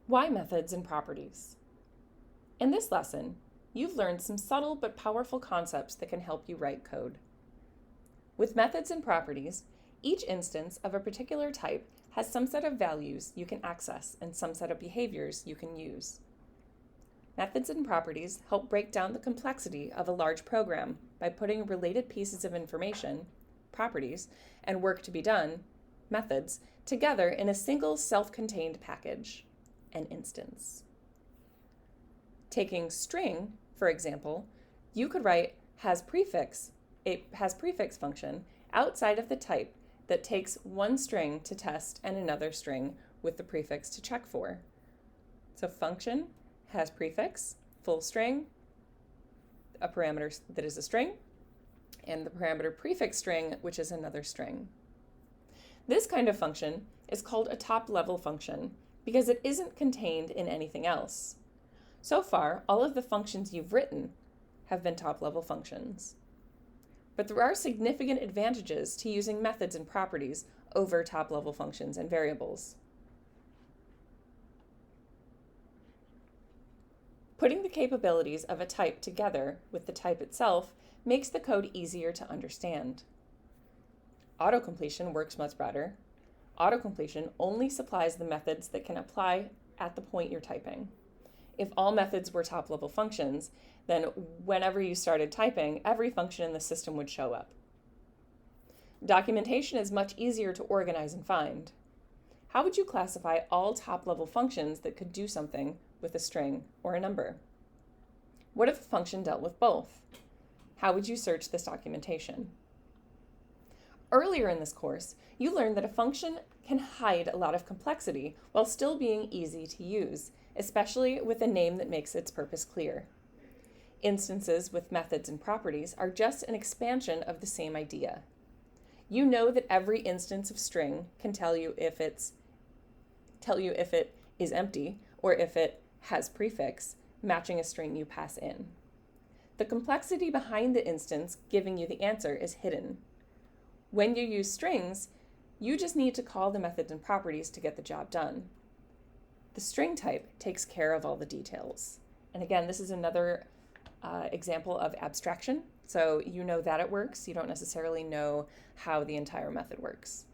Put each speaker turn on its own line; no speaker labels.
Why methods and properties? In this lesson, you've learned some subtle but powerful concepts that can help you write code. With methods and properties, each instance of a particular type has some set of values you can access and some set of behaviors you can use. Methods and properties help break down the complexity of a large program by putting related pieces of information, properties, and work to be done, methods, together in a single self-contained package, an instance. Taking string, for example, you could write has prefix function outside of the type that takes one string to test and another string with the prefix to check for. So function has prefix, full string, a parameter that is a string, and the parameter prefix string, which is another string. This kind of function is called a top-level function because it isn't contained in anything else. So far, all of the functions you've written have been top-level functions. But there are significant advantages to using methods and properties over top-level functions and variables. Putting the capabilities of a type together with the type itself makes the code easier to understand. Autocompletion works much better. Autocompletion only supplies the methods that can apply at the point you're typing. If all methods were top-level functions, then whenever you started typing, every function in the system would show up. Documentation is much easier to organize and find. How would you classify all top-level functions that could do something with a string or a number? What if a function dealt with both? How would you search this documentation? Earlier in this course, you learned that a function can hide a lot of complexity while still being easy to use, especially with a name that makes its purpose clear. Instances with methods and properties are just an expansion of the same idea. You know that every instance of string can tell you if it is empty or if it has prefix, matching a string you pass in. The complexity behind the instance giving you the answer is hidden. When you use strings, you just need to call the methods and properties to get the job done. The string type takes care of all the details. And again, this is another example of abstraction. So you know that it works. You don't necessarily know how the entire method works.